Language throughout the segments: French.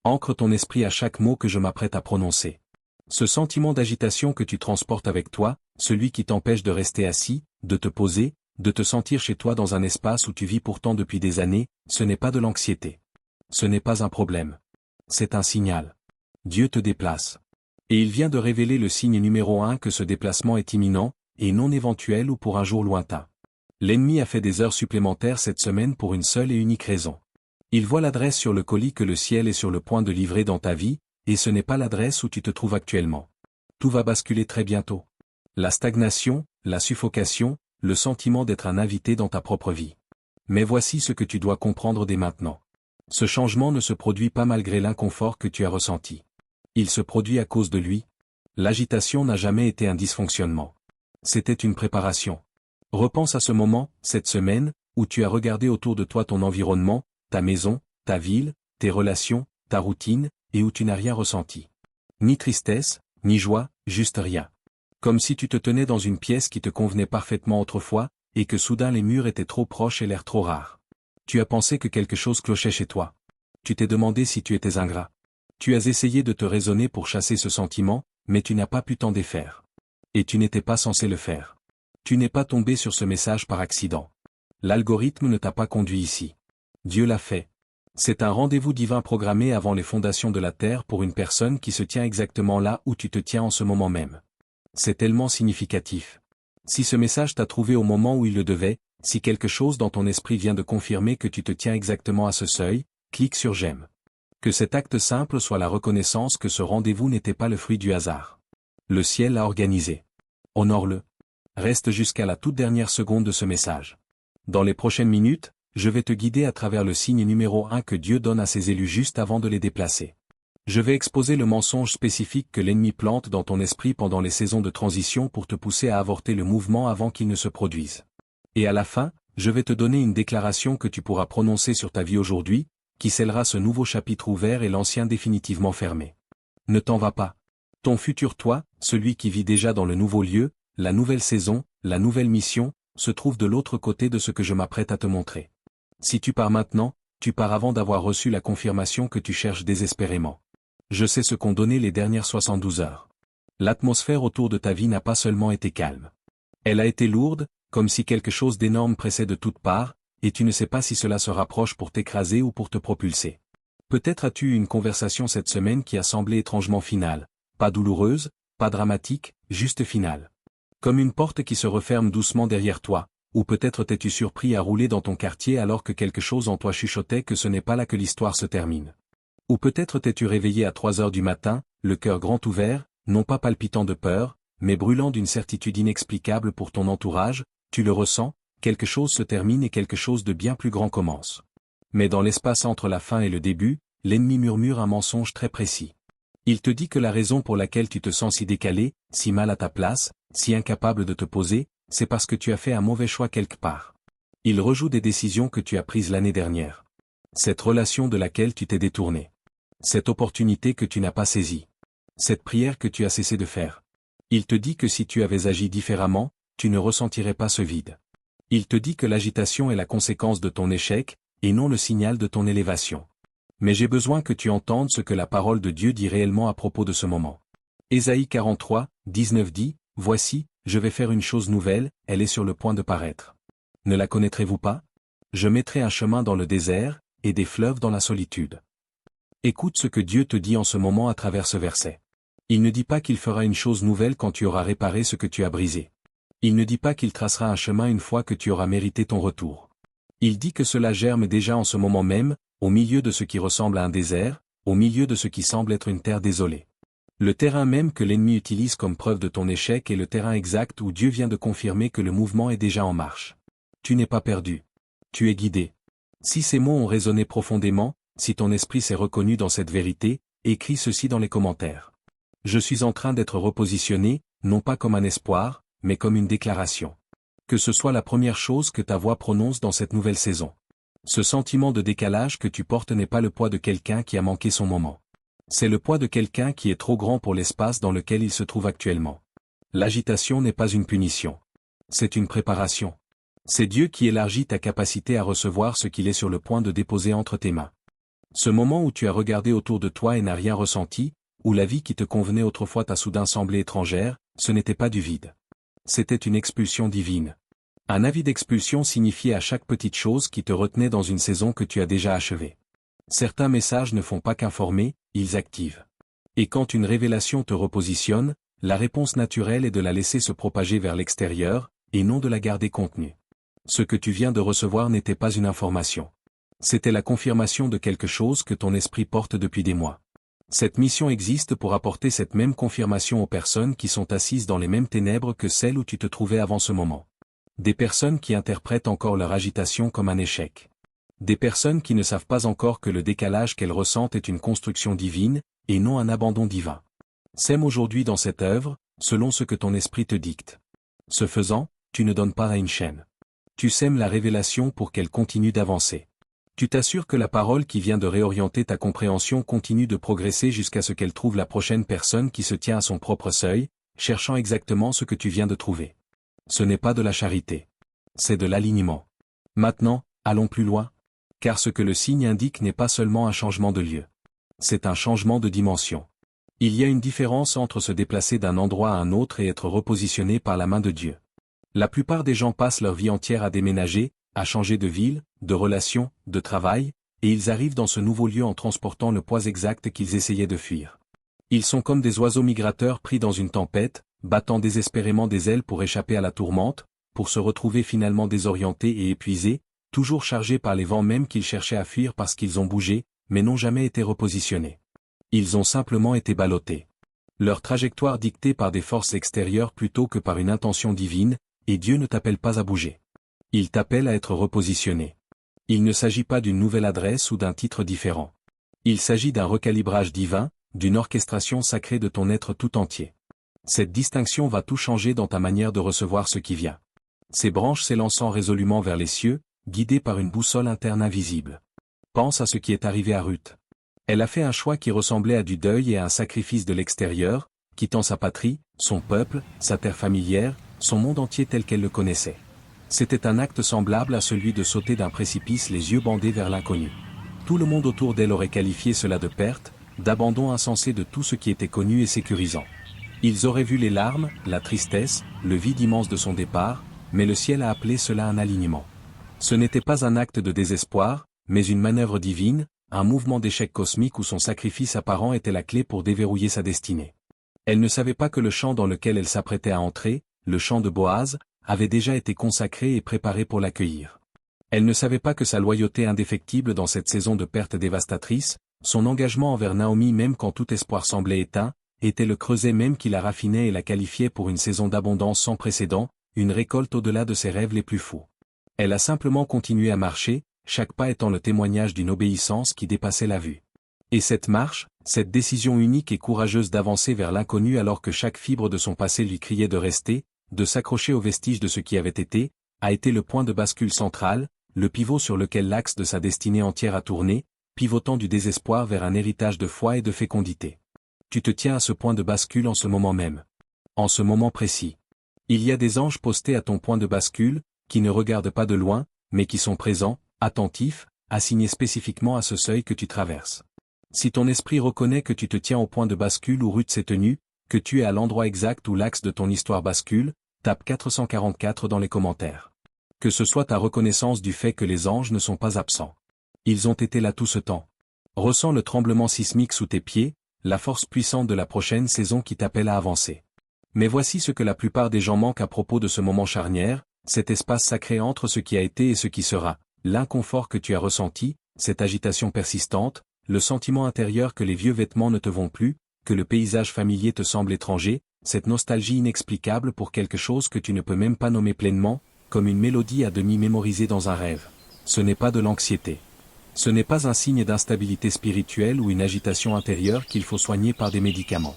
Ancre ton esprit à chaque mot que je m'apprête à prononcer. Ce sentiment d'agitation que tu transportes avec toi, celui qui t'empêche de rester assis, de te poser, de te sentir chez toi dans un espace où tu vis pourtant depuis des années, ce n'est pas de l'anxiété. Ce n'est pas un problème. C'est un signal. Dieu te déplace. Et il vient de révéler le signe numéro 1 que ce déplacement est imminent, et non éventuel ou pour un jour lointain. L'ennemi a fait des heures supplémentaires cette semaine pour une seule et unique raison. Il voit l'adresse sur le colis que le ciel est sur le point de livrer dans ta vie, et ce n'est pas l'adresse où tu te trouves actuellement. Tout va basculer très bientôt. La stagnation, la suffocation, le sentiment d'être un invité dans ta propre vie. Mais voici ce que tu dois comprendre dès maintenant. Ce changement ne se produit pas malgré l'inconfort que tu as ressenti. Il se produit à cause de lui. L'agitation n'a jamais été un dysfonctionnement. C'était une préparation. Repense à ce moment, cette semaine, où tu as regardé autour de toi ton environnement, ta maison, ta ville, tes relations, ta routine, et où tu n'as rien ressenti. Ni tristesse, ni joie, juste rien. Comme si tu te tenais dans une pièce qui te convenait parfaitement autrefois, et que soudain les murs étaient trop proches et l'air trop rare. Tu as pensé que quelque chose clochait chez toi. Tu t'es demandé si tu étais ingrat. Tu as essayé de te raisonner pour chasser ce sentiment, mais tu n'as pas pu t'en défaire. Et tu n'étais pas censé le faire. Tu n'es pas tombé sur ce message par accident. L'algorithme ne t'a pas conduit ici. Dieu l'a fait. C'est un rendez-vous divin programmé avant les fondations de la terre pour une personne qui se tient exactement là où tu te tiens en ce moment même. C'est tellement significatif. Si ce message t'a trouvé au moment où il le devait, si quelque chose dans ton esprit vient de confirmer que tu te tiens exactement à ce seuil, clique sur j'aime. Que cet acte simple soit la reconnaissance que ce rendez-vous n'était pas le fruit du hasard. Le ciel l'a organisé. Honore-le. Reste jusqu'à la toute dernière seconde de ce message. Dans les prochaines minutes, je vais te guider à travers le signe numéro 1 que Dieu donne à ses élus juste avant de les déplacer. Je vais exposer le mensonge spécifique que l'ennemi plante dans ton esprit pendant les saisons de transition pour te pousser à avorter le mouvement avant qu'il ne se produise. Et à la fin, je vais te donner une déclaration que tu pourras prononcer sur ta vie aujourd'hui, qui scellera ce nouveau chapitre ouvert et l'ancien définitivement fermé. Ne t'en vas pas. Ton futur toi, celui qui vit déjà dans le nouveau lieu, la nouvelle saison, la nouvelle mission, se trouve de l'autre côté de ce que je m'apprête à te montrer. Si tu pars maintenant, tu pars avant d'avoir reçu la confirmation que tu cherches désespérément. Je sais ce qu'ont donné les dernières 72 heures. L'atmosphère autour de ta vie n'a pas seulement été calme. Elle a été lourde, comme si quelque chose d'énorme pressait de toutes parts, et tu ne sais pas si cela se rapproche pour t'écraser ou pour te propulser. Peut-être as-tu eu une conversation cette semaine qui a semblé étrangement finale, pas douloureuse, pas dramatique, juste finale. Comme une porte qui se referme doucement derrière toi, ou peut-être t'es-tu surpris à rouler dans ton quartier alors que quelque chose en toi chuchotait que ce n'est pas là que l'histoire se termine. Ou peut-être t'es-tu réveillé à 3 heures du matin, le cœur grand ouvert, non pas palpitant de peur, mais brûlant d'une certitude inexplicable pour ton entourage, tu le ressens, quelque chose se termine et quelque chose de bien plus grand commence. Mais dans l'espace entre la fin et le début, l'ennemi murmure un mensonge très précis. Il te dit que la raison pour laquelle tu te sens si décalé, si mal à ta place, si incapable de te poser, c'est parce que tu as fait un mauvais choix quelque part. Il rejoue des décisions que tu as prises l'année dernière. Cette relation de laquelle tu t'es détourné. Cette opportunité que tu n'as pas saisie. Cette prière que tu as cessé de faire. Il te dit que si tu avais agi différemment, tu ne ressentirais pas ce vide. Il te dit que l'agitation est la conséquence de ton échec, et non le signal de ton élévation. Mais j'ai besoin que tu entendes ce que la parole de Dieu dit réellement à propos de ce moment. Ésaïe 43, 19 dit, « Voici, je vais faire une chose nouvelle, elle est sur le point de paraître. Ne la connaîtrez-vous pas? Je mettrai un chemin dans le désert, et des fleuves dans la solitude. » Écoute ce que Dieu te dit en ce moment à travers ce verset. Il ne dit pas qu'il fera une chose nouvelle quand tu auras réparé ce que tu as brisé. Il ne dit pas qu'il tracera un chemin une fois que tu auras mérité ton retour. Il dit que cela germe déjà en ce moment même, au milieu de ce qui ressemble à un désert, au milieu de ce qui semble être une terre désolée. Le terrain même que l'ennemi utilise comme preuve de ton échec est le terrain exact où Dieu vient de confirmer que le mouvement est déjà en marche. Tu n'es pas perdu. Tu es guidé. Si ces mots ont résonné profondément, si ton esprit s'est reconnu dans cette vérité, écris ceci dans les commentaires. Je suis en train d'être repositionné, non pas comme un espoir, mais comme une déclaration. Que ce soit la première chose que ta voix prononce dans cette nouvelle saison. Ce sentiment de décalage que tu portes n'est pas le poids de quelqu'un qui a manqué son moment. C'est le poids de quelqu'un qui est trop grand pour l'espace dans lequel il se trouve actuellement. L'agitation n'est pas une punition. C'est une préparation. C'est Dieu qui élargit ta capacité à recevoir ce qu'il est sur le point de déposer entre tes mains. Ce moment où tu as regardé autour de toi et n'as rien ressenti, où la vie qui te convenait autrefois t'a soudain semblé étrangère, ce n'était pas du vide. C'était une expulsion divine. Un avis d'expulsion signifiait à chaque petite chose qui te retenait dans une saison que tu as déjà achevée. Certains messages ne font pas qu'informer, ils activent. Et quand une révélation te repositionne, la réponse naturelle est de la laisser se propager vers l'extérieur, et non de la garder contenue. Ce que tu viens de recevoir n'était pas une information. C'était la confirmation de quelque chose que ton esprit porte depuis des mois. Cette mission existe pour apporter cette même confirmation aux personnes qui sont assises dans les mêmes ténèbres que celles où tu te trouvais avant ce moment. Des personnes qui interprètent encore leur agitation comme un échec. Des personnes qui ne savent pas encore que le décalage qu'elles ressentent est une construction divine, et non un abandon divin. Sème aujourd'hui dans cette œuvre, selon ce que ton esprit te dicte. Ce faisant, tu ne donnes pas à une chaîne. Tu sèmes la révélation pour qu'elle continue d'avancer. Tu t'assures que la parole qui vient de réorienter ta compréhension continue de progresser jusqu'à ce qu'elle trouve la prochaine personne qui se tient à son propre seuil, cherchant exactement ce que tu viens de trouver. Ce n'est pas de la charité. C'est de l'alignement. Maintenant, allons plus loin. Car ce que le signe indique n'est pas seulement un changement de lieu. C'est un changement de dimension. Il y a une différence entre se déplacer d'un endroit à un autre et être repositionné par la main de Dieu. La plupart des gens passent leur vie entière à déménager, à changer de ville, de relation, de travail, et ils arrivent dans ce nouveau lieu en transportant le poids exact qu'ils essayaient de fuir. Ils sont comme des oiseaux migrateurs pris dans une tempête, battant désespérément des ailes pour échapper à la tourmente, pour se retrouver finalement désorientés et épuisés, toujours chargés par les vents même qu'ils cherchaient à fuir parce qu'ils ont bougé, mais n'ont jamais été repositionnés. Ils ont simplement été ballottés. Leur trajectoire dictée par des forces extérieures plutôt que par une intention divine, et Dieu ne t'appelle pas à bouger. Il t'appelle à être repositionné. Il ne s'agit pas d'une nouvelle adresse ou d'un titre différent. Il s'agit d'un recalibrage divin, d'une orchestration sacrée de ton être tout entier. Cette distinction va tout changer dans ta manière de recevoir ce qui vient. Ses branches s'élançant résolument vers les cieux, guidées par une boussole interne invisible. Pense à ce qui est arrivé à Ruth. Elle a fait un choix qui ressemblait à du deuil et à un sacrifice de l'extérieur, quittant sa patrie, son peuple, sa terre familière, son monde entier tel qu'elle le connaissait. C'était un acte semblable à celui de sauter d'un précipice les yeux bandés vers l'inconnu. Tout le monde autour d'elle aurait qualifié cela de perte, d'abandon insensé de tout ce qui était connu et sécurisant. Ils auraient vu les larmes, la tristesse, le vide immense de son départ, mais le ciel a appelé cela un alignement. Ce n'était pas un acte de désespoir, mais une manœuvre divine, un mouvement d'échec cosmique où son sacrifice apparent était la clé pour déverrouiller sa destinée. Elle ne savait pas que le champ dans lequel elle s'apprêtait à entrer, le champ de Boaz, avait déjà été consacré et préparé pour l'accueillir. Elle ne savait pas que sa loyauté indéfectible dans cette saison de perte dévastatrice, son engagement envers Naomi même quand tout espoir semblait éteint, était le creuset même qui la raffinait et la qualifiait pour une saison d'abondance sans précédent, une récolte au-delà de ses rêves les plus fous. Elle a simplement continué à marcher, chaque pas étant le témoignage d'une obéissance qui dépassait la vue. Et cette marche, cette décision unique et courageuse d'avancer vers l'inconnu alors que chaque fibre de son passé lui criait de rester, de s'accrocher aux vestiges de ce qui avait été, a été le point de bascule central, le pivot sur lequel l'axe de sa destinée entière a tourné, pivotant du désespoir vers un héritage de foi et de fécondité. Tu te tiens à ce point de bascule en ce moment même. En ce moment précis. Il y a des anges postés à ton point de bascule, qui ne regardent pas de loin, mais qui sont présents, attentifs, assignés spécifiquement à ce seuil que tu traverses. Si ton esprit reconnaît que tu te tiens au point de bascule où Ruth s'est tenue, que tu es à l'endroit exact où l'axe de ton histoire bascule, tape 444 dans les commentaires. Que ce soit ta reconnaissance du fait que les anges ne sont pas absents. Ils ont été là tout ce temps. Ressens le tremblement sismique sous tes pieds, la force puissante de la prochaine saison qui t'appelle à avancer. Mais voici ce que la plupart des gens manquent à propos de ce moment charnière, cet espace sacré entre ce qui a été et ce qui sera, l'inconfort que tu as ressenti, cette agitation persistante, le sentiment intérieur que les vieux vêtements ne te vont plus, que le paysage familier te semble étranger, cette nostalgie inexplicable pour quelque chose que tu ne peux même pas nommer pleinement, comme une mélodie à demi mémorisée dans un rêve. Ce n'est pas de l'anxiété. Ce n'est pas un signe d'instabilité spirituelle ou une agitation intérieure qu'il faut soigner par des médicaments.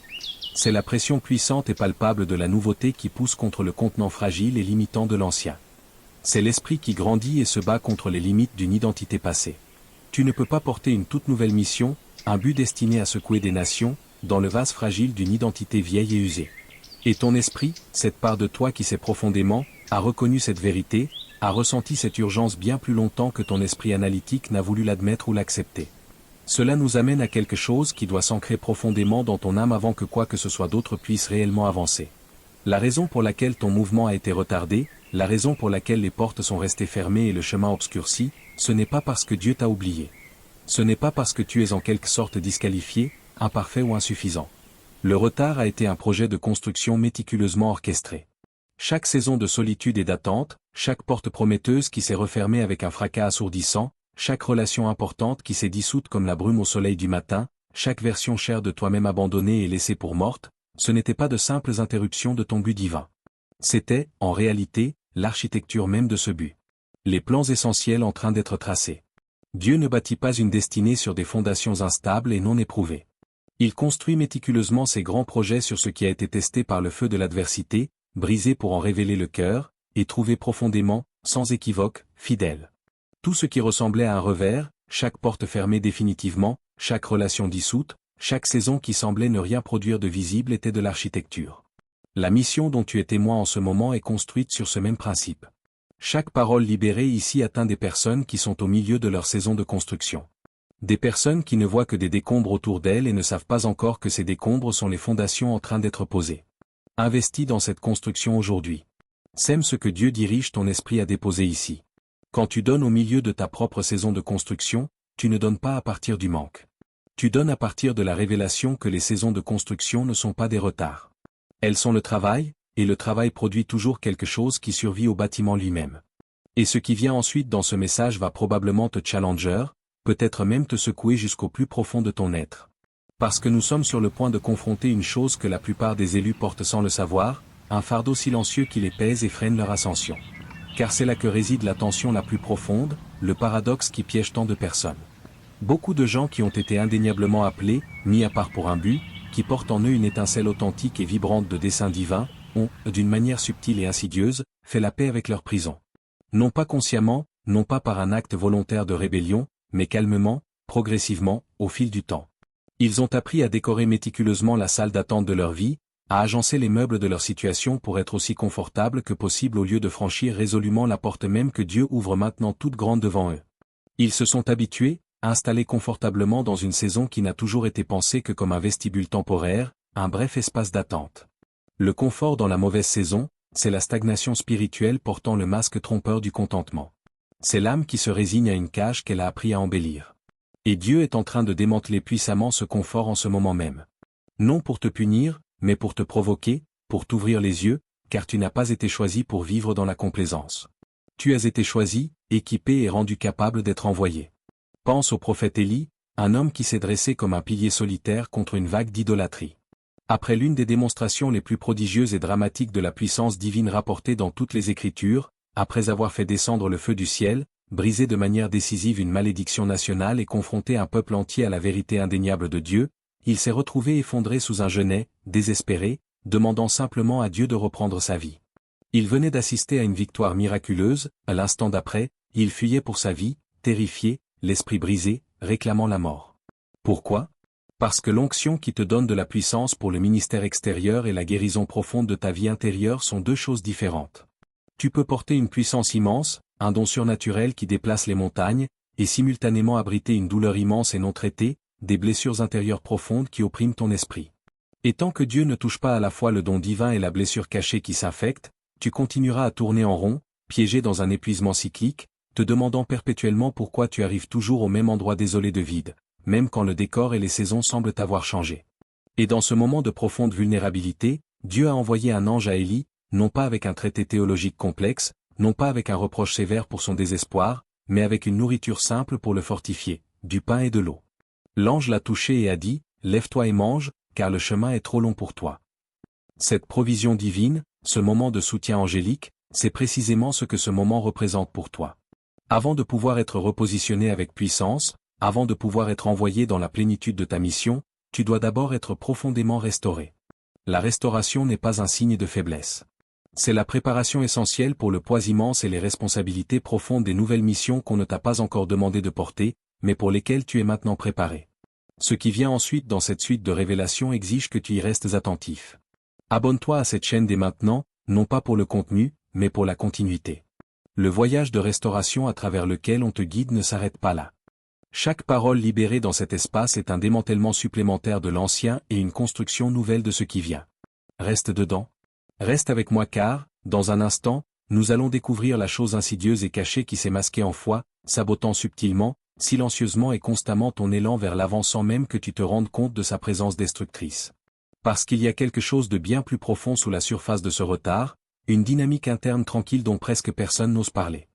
C'est la pression puissante et palpable de la nouveauté qui pousse contre le contenant fragile et limitant de l'ancien. C'est l'esprit qui grandit et se bat contre les limites d'une identité passée. Tu ne peux pas porter une toute nouvelle mission, un but destiné à secouer des nations, dans le vase fragile d'une identité vieille et usée. Et ton esprit, cette part de toi qui sait profondément, a reconnu cette vérité, a ressenti cette urgence bien plus longtemps que ton esprit analytique n'a voulu l'admettre ou l'accepter. Cela nous amène à quelque chose qui doit s'ancrer profondément dans ton âme avant que quoi que ce soit d'autre puisse réellement avancer. La raison pour laquelle ton mouvement a été retardé, la raison pour laquelle les portes sont restées fermées et le chemin obscurci, ce n'est pas parce que Dieu t'a oublié. Ce n'est pas parce que tu es en quelque sorte disqualifié, imparfait ou insuffisant. Le retard a été un projet de construction méticuleusement orchestré. Chaque saison de solitude et d'attente, chaque porte prometteuse qui s'est refermée avec un fracas assourdissant, chaque relation importante qui s'est dissoute comme la brume au soleil du matin, chaque version chère de toi-même abandonnée et laissée pour morte, ce n'était pas de simples interruptions de ton but divin. C'était, en réalité, l'architecture même de ce but. Les plans essentiels en train d'être tracés. Dieu ne bâtit pas une destinée sur des fondations instables et non éprouvées. Il construit méticuleusement ses grands projets sur ce qui a été testé par le feu de l'adversité, brisé pour en révéler le cœur, et trouvé profondément, sans équivoque, fidèle. Tout ce qui ressemblait à un revers, chaque porte fermée définitivement, chaque relation dissoute, chaque saison qui semblait ne rien produire de visible était de l'architecture. La mission dont tu es témoin en ce moment est construite sur ce même principe. Chaque parole libérée ici atteint des personnes qui sont au milieu de leur saison de construction. Des personnes qui ne voient que des décombres autour d'elles et ne savent pas encore que ces décombres sont les fondations en train d'être posées. Investis dans cette construction aujourd'hui. Sème ce que Dieu dirige ton esprit à déposer ici. Quand tu donnes au milieu de ta propre saison de construction, tu ne donnes pas à partir du manque. Tu donnes à partir de la révélation que les saisons de construction ne sont pas des retards. Elles sont le travail, et le travail produit toujours quelque chose qui survit au bâtiment lui-même. Et ce qui vient ensuite dans ce message va probablement te challenger, peut-être même te secouer jusqu'au plus profond de ton être. Parce que nous sommes sur le point de confronter une chose que la plupart des élus portent sans le savoir, un fardeau silencieux qui les pèse et freine leur ascension. Car c'est là que réside la tension la plus profonde, le paradoxe qui piège tant de personnes. Beaucoup de gens qui ont été indéniablement appelés, mis à part pour un but, qui portent en eux une étincelle authentique et vibrante de dessein divin, ont, d'une manière subtile et insidieuse, fait la paix avec leur prison. Non pas consciemment, non pas par un acte volontaire de rébellion, mais calmement, progressivement, au fil du temps. Ils ont appris à décorer méticuleusement la salle d'attente de leur vie, à agencer les meubles de leur situation pour être aussi confortables que possible au lieu de franchir résolument la porte même que Dieu ouvre maintenant toute grande devant eux. Ils se sont habitués, installés confortablement dans une saison qui n'a toujours été pensée que comme un vestibule temporaire, un bref espace d'attente. Le confort dans la mauvaise saison, c'est la stagnation spirituelle portant le masque trompeur du contentement. C'est l'âme qui se résigne à une cage qu'elle a appris à embellir. Et Dieu est en train de démanteler puissamment ce confort en ce moment même. Non pour te punir, mais pour te provoquer, pour t'ouvrir les yeux, car tu n'as pas été choisi pour vivre dans la complaisance. Tu as été choisi, équipé et rendu capable d'être envoyé. Pense au prophète Élie, un homme qui s'est dressé comme un pilier solitaire contre une vague d'idolâtrie. Après l'une des démonstrations les plus prodigieuses et dramatiques de la puissance divine rapportée dans toutes les Écritures, après avoir fait descendre le feu du ciel, brisé de manière décisive une malédiction nationale et confronté un peuple entier à la vérité indéniable de Dieu, il s'est retrouvé effondré sous un genet, désespéré, demandant simplement à Dieu de reprendre sa vie. Il venait d'assister à une victoire miraculeuse, à l'instant d'après, il fuyait pour sa vie, terrifié, l'esprit brisé, réclamant la mort. Pourquoi ? Parce que l'onction qui te donne de la puissance pour le ministère extérieur et la guérison profonde de ta vie intérieure sont deux choses différentes. Tu peux porter une puissance immense, un don surnaturel qui déplace les montagnes, et simultanément abriter une douleur immense et non traitée, des blessures intérieures profondes qui oppriment ton esprit. Et tant que Dieu ne touche pas à la fois le don divin et la blessure cachée qui s'infecte, tu continueras à tourner en rond, piégé dans un épuisement cyclique, te demandant perpétuellement pourquoi tu arrives toujours au même endroit désolé de vide, même quand le décor et les saisons semblent avoir changé. Et dans ce moment de profonde vulnérabilité, Dieu a envoyé un ange à Élie, non pas avec un traité théologique complexe, non pas avec un reproche sévère pour son désespoir, mais avec une nourriture simple pour le fortifier, du pain et de l'eau. L'ange l'a touché et a dit, « Lève-toi et mange, car le chemin est trop long pour toi. » Cette provision divine, ce moment de soutien angélique, c'est précisément ce que ce moment représente pour toi. Avant de pouvoir être repositionné avec puissance, avant de pouvoir être envoyé dans la plénitude de ta mission, tu dois d'abord être profondément restauré. La restauration n'est pas un signe de faiblesse. C'est la préparation essentielle pour le poids immense et les responsabilités profondes des nouvelles missions qu'on ne t'a pas encore demandé de porter, mais pour lesquelles tu es maintenant préparé. Ce qui vient ensuite dans cette suite de révélations exige que tu y restes attentif. Abonne-toi à cette chaîne dès maintenant, non pas pour le contenu, mais pour la continuité. Le voyage de restauration à travers lequel on te guide ne s'arrête pas là. Chaque parole libérée dans cet espace est un démantèlement supplémentaire de l'ancien et une construction nouvelle de ce qui vient. Reste dedans. Reste avec moi car, dans un instant, nous allons découvrir la chose insidieuse et cachée qui s'est masquée en foi, sabotant subtilement, silencieusement et constamment ton élan vers l'avant sans même que tu te rendes compte de sa présence destructrice. Parce qu'il y a quelque chose de bien plus profond sous la surface de ce retard, une dynamique interne tranquille dont presque personne n'ose parler.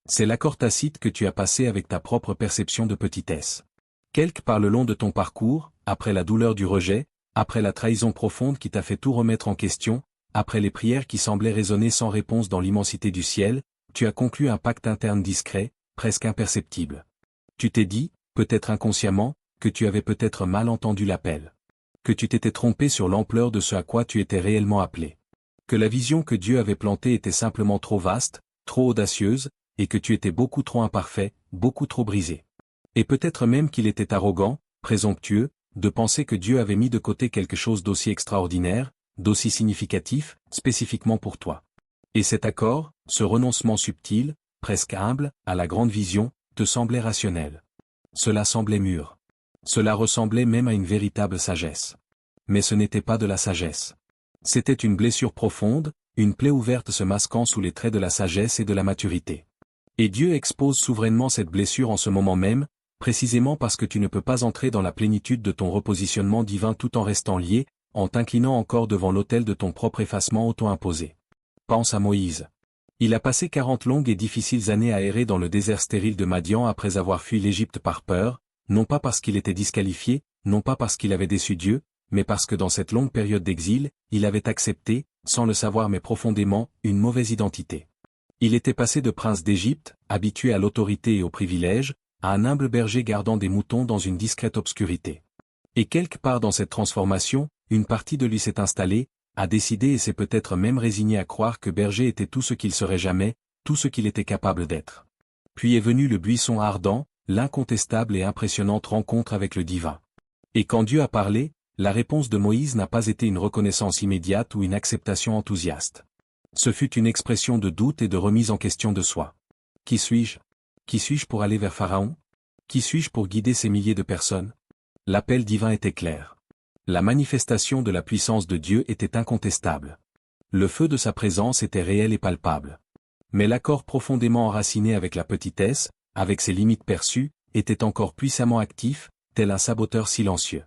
C'est l'accord tacite que tu as passé avec ta propre perception de petitesse. Quelque part le long de ton parcours, après la douleur du rejet, après la trahison profonde qui t'a fait tout remettre en question, après les prières qui semblaient résonner sans réponse dans l'immensité du ciel, tu as conclu un pacte interne discret, presque imperceptible. Tu t'es dit, peut-être inconsciemment, que tu avais peut-être mal entendu l'appel. Que tu t'étais trompé sur l'ampleur de ce à quoi tu étais réellement appelé. Que la vision que Dieu avait plantée était simplement trop vaste, trop audacieuse, et que tu étais beaucoup trop imparfait, beaucoup trop brisé. Et peut-être même qu'il était arrogant, présomptueux, de penser que Dieu avait mis de côté quelque chose d'aussi extraordinaire, d'aussi significatif, spécifiquement pour toi. Et cet accord, ce renoncement subtil, presque humble, à la grande vision, te semblait rationnel. Cela semblait mûr. Cela ressemblait même à une véritable sagesse. Mais ce n'était pas de la sagesse. C'était une blessure profonde, une plaie ouverte se masquant sous les traits de la sagesse et de la maturité. Et Dieu expose souverainement cette blessure en ce moment même, précisément parce que tu ne peux pas entrer dans la plénitude de ton repositionnement divin tout en restant lié, en t'inclinant encore devant l'autel de ton propre effacement auto-imposé. Pense à Moïse. Il a passé 40 longues et difficiles années à errer dans le désert stérile de Madian après avoir fui l'Égypte par peur, non pas parce qu'il était disqualifié, non pas parce qu'il avait déçu Dieu, mais parce que dans cette longue période d'exil, il avait accepté, sans le savoir mais profondément, une mauvaise identité. Il était passé de prince d'Égypte, habitué à l'autorité et aux privilèges, à un humble berger gardant des moutons dans une discrète obscurité. Et quelque part dans cette transformation, une partie de lui s'est installée, a décidé et s'est peut-être même résigné à croire que berger était tout ce qu'il serait jamais, tout ce qu'il était capable d'être. Puis est venu le buisson ardent, l'incontestable et impressionnante rencontre avec le divin. Et quand Dieu a parlé, la réponse de Moïse n'a pas été une reconnaissance immédiate ou une acceptation enthousiaste. Ce fut une expression de doute et de remise en question de soi. Qui suis-je? Qui suis-je pour aller vers Pharaon? Qui suis-je pour guider ces milliers de personnes? L'appel divin était clair. La manifestation de la puissance de Dieu était incontestable. Le feu de sa présence était réel et palpable. Mais l'accord profondément enraciné avec la petitesse, avec ses limites perçues, était encore puissamment actif, tel un saboteur silencieux.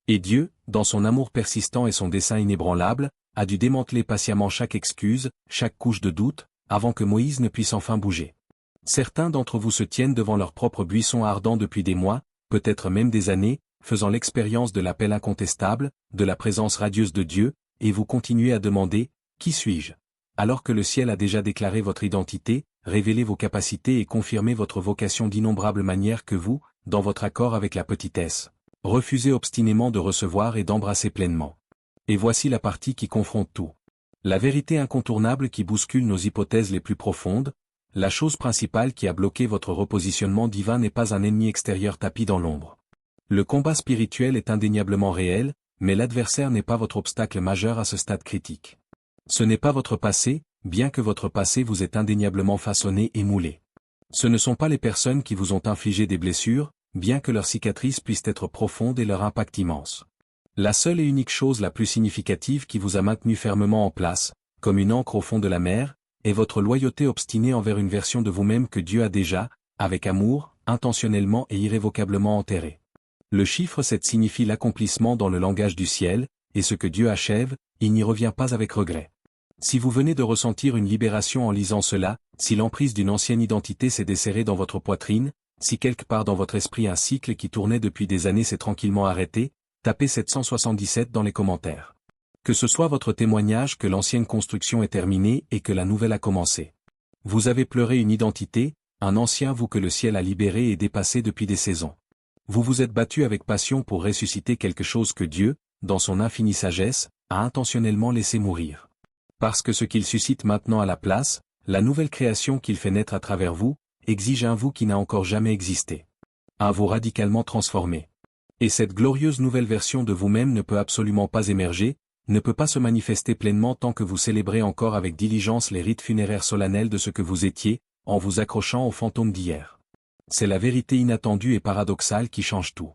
Et Dieu, dans son amour persistant et son dessein inébranlable, a dû démanteler patiemment chaque excuse, chaque couche de doute, avant que Moïse ne puisse enfin bouger. Certains d'entre vous se tiennent devant leur propre buisson ardent depuis des mois, peut-être même des années, faisant l'expérience de l'appel incontestable, de la présence radieuse de Dieu, et vous continuez à demander « Qui suis-je ?» alors que le ciel a déjà déclaré votre identité, révélé vos capacités et confirmé votre vocation d'innombrables manières que vous, dans votre accord avec la petitesse, refusez obstinément de recevoir et d'embrasser pleinement. Et voici la partie qui confronte tout. La vérité incontournable qui bouscule nos hypothèses les plus profondes, la chose principale qui a bloqué votre repositionnement divin n'est pas un ennemi extérieur tapi dans l'ombre. Le combat spirituel est indéniablement réel, mais l'adversaire n'est pas votre obstacle majeur à ce stade critique. Ce n'est pas votre passé, bien que votre passé vous ait indéniablement façonné et moulé. Ce ne sont pas les personnes qui vous ont infligé des blessures, bien que leurs cicatrices puissent être profondes et leur impact immense. La seule et unique chose la plus significative qui vous a maintenu fermement en place, comme une ancre au fond de la mer, est votre loyauté obstinée envers une version de vous-même que Dieu a déjà, avec amour, intentionnellement et irrévocablement enterrée. Le chiffre 7 signifie l'accomplissement dans le langage du ciel, et ce que Dieu achève, il n'y revient pas avec regret. Si vous venez de ressentir une libération en lisant cela, si l'emprise d'une ancienne identité s'est desserrée dans votre poitrine, si quelque part dans votre esprit un cycle qui tournait depuis des années s'est tranquillement arrêté, tapez 777 dans les commentaires. Que ce soit votre témoignage que l'ancienne construction est terminée et que la nouvelle a commencé. Vous avez pleuré une identité, un ancien vous que le ciel a libéré et dépassé depuis des saisons. Vous vous êtes battu avec passion pour ressusciter quelque chose que Dieu, dans son infinie sagesse, a intentionnellement laissé mourir. Parce que ce qu'il suscite maintenant à la place, la nouvelle création qu'il fait naître à travers vous, exige un vous qui n'a encore jamais existé. Un vous radicalement transformé. Et cette glorieuse nouvelle version de vous-même ne peut absolument pas émerger, ne peut pas se manifester pleinement tant que vous célébrez encore avec diligence les rites funéraires solennels de ce que vous étiez, en vous accrochant aux fantômes d'hier. C'est la vérité inattendue et paradoxale qui change tout.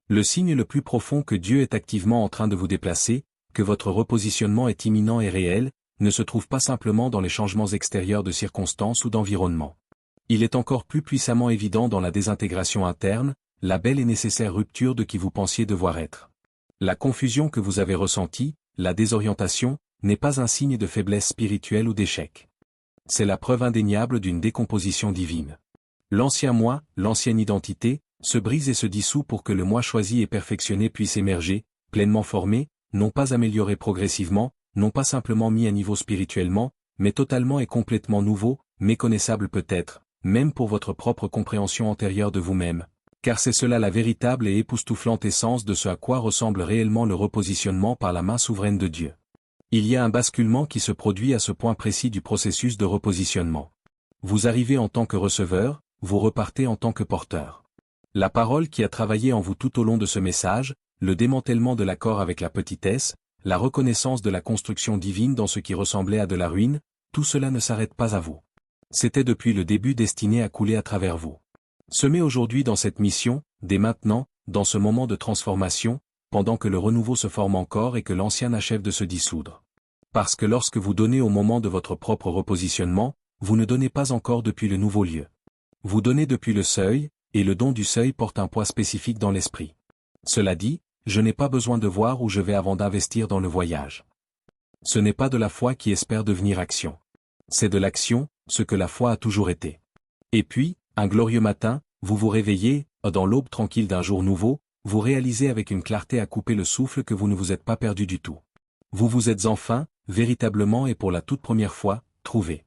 Le signe le plus profond que Dieu est activement en train de vous déplacer, que votre repositionnement est imminent et réel, ne se trouve pas simplement dans les changements extérieurs de circonstances ou d'environnement. Il est encore plus puissamment évident dans la désintégration interne, la belle et nécessaire rupture de qui vous pensiez devoir être. La confusion que vous avez ressentie, la désorientation, n'est pas un signe de faiblesse spirituelle ou d'échec. C'est la preuve indéniable d'une décomposition divine. L'ancien moi, l'ancienne identité, se brise et se dissout pour que le moi choisi et perfectionné puisse émerger, pleinement formé, non pas amélioré progressivement, non pas simplement mis à niveau spirituellement, mais totalement et complètement nouveau, méconnaissable peut-être, même pour votre propre compréhension antérieure de vous-même, car c'est cela la véritable et époustouflante essence de ce à quoi ressemble réellement le repositionnement par la main souveraine de Dieu. Il y a un basculement qui se produit à ce point précis du processus de repositionnement. Vous arrivez en tant que receveur, vous repartez en tant que porteur. La parole qui a travaillé en vous tout au long de ce message, le démantèlement de l'accord avec la petitesse, la reconnaissance de la construction divine dans ce qui ressemblait à de la ruine, tout cela ne s'arrête pas à vous. C'était depuis le début destiné à couler à travers vous. Semez aujourd'hui dans cette mission, dès maintenant, dans ce moment de transformation, pendant que le renouveau se forme encore et que l'ancien achève de se dissoudre. Parce que lorsque vous donnez au moment de votre propre repositionnement, vous ne donnez pas encore depuis le nouveau lieu. Vous donnez depuis le seuil, et le don du seuil porte un poids spécifique dans l'esprit. Cela dit, je n'ai pas besoin de voir où je vais avant d'investir dans le voyage. Ce n'est pas de la foi qui espère devenir action. C'est de l'action, ce que la foi a toujours été. Et puis, un glorieux matin, vous vous réveillez, dans l'aube tranquille d'un jour nouveau, vous réalisez avec une clarté à couper le souffle que vous ne vous êtes pas perdu du tout. Vous vous êtes enfin, véritablement et pour la toute première fois, trouvé.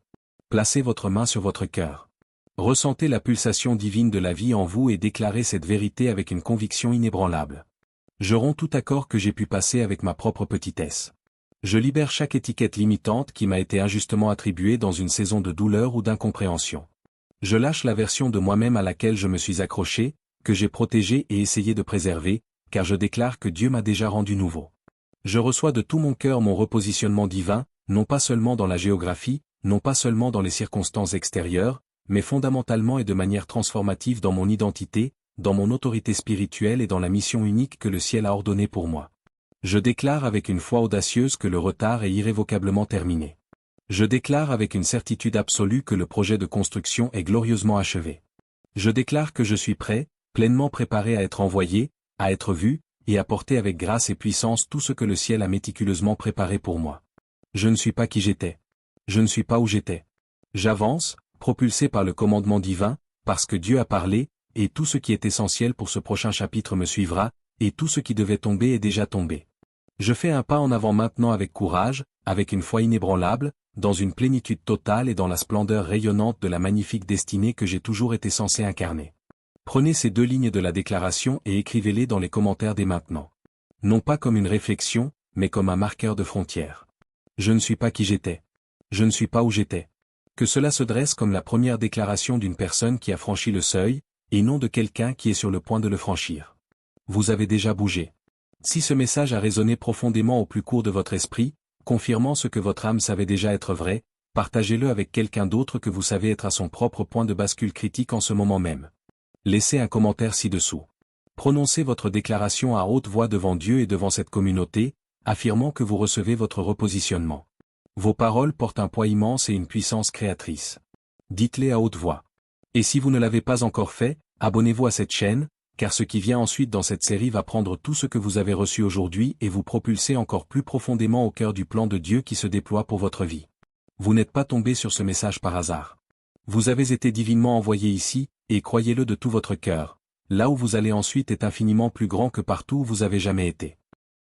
Placez votre main sur votre cœur. Ressentez la pulsation divine de la vie en vous et déclarez cette vérité avec une conviction inébranlable. Je romps tout accord que j'ai pu passer avec ma propre petitesse. Je libère chaque étiquette limitante qui m'a été injustement attribuée dans une saison de douleur ou d'incompréhension. Je lâche la version de moi-même à laquelle je me suis accroché, que j'ai protégée et essayé de préserver, car je déclare que Dieu m'a déjà rendu nouveau. Je reçois de tout mon cœur mon repositionnement divin, non pas seulement dans la géographie, non pas seulement dans les circonstances extérieures, mais fondamentalement et de manière transformative dans mon identité, dans mon autorité spirituelle et dans la mission unique que le ciel a ordonnée pour moi. Je déclare avec une foi audacieuse que le retard est irrévocablement terminé. Je déclare avec une certitude absolue que le projet de construction est glorieusement achevé. Je déclare que je suis prêt, pleinement préparé à être envoyé, à être vu, et à porter avec grâce et puissance tout ce que le ciel a méticuleusement préparé pour moi. Je ne suis pas qui j'étais. Je ne suis pas où j'étais. J'avance, propulsé par le commandement divin, parce que Dieu a parlé, et tout ce qui est essentiel pour ce prochain chapitre me suivra, et tout ce qui devait tomber est déjà tombé. Je fais un pas en avant maintenant avec courage, avec une foi inébranlable, dans une plénitude totale et dans la splendeur rayonnante de la magnifique destinée que j'ai toujours été censé incarner. Prenez ces 2 lignes de la déclaration et écrivez-les dans les commentaires dès maintenant. Non pas comme une réflexion, mais comme un marqueur de frontière. Je ne suis pas qui j'étais. Je ne suis pas où j'étais. Que cela se dresse comme la première déclaration d'une personne qui a franchi le seuil, et non de quelqu'un qui est sur le point de le franchir. Vous avez déjà bougé. Si ce message a résonné profondément au plus court de votre esprit, confirmant ce que votre âme savait déjà être vrai, partagez-le avec quelqu'un d'autre que vous savez être à son propre point de bascule critique en ce moment même. Laissez un commentaire ci-dessous. Prononcez votre déclaration à haute voix devant Dieu et devant cette communauté, affirmant que vous recevez votre repositionnement. Vos paroles portent un poids immense et une puissance créatrice. Dites-les à haute voix. Et si vous ne l'avez pas encore fait, abonnez-vous à cette chaîne, car ce qui vient ensuite dans cette série va prendre tout ce que vous avez reçu aujourd'hui et vous propulser encore plus profondément au cœur du plan de Dieu qui se déploie pour votre vie. Vous n'êtes pas tombé sur ce message par hasard. Vous avez été divinement envoyé ici, et croyez-le de tout votre cœur, là où vous allez ensuite est infiniment plus grand que partout où vous avez jamais été.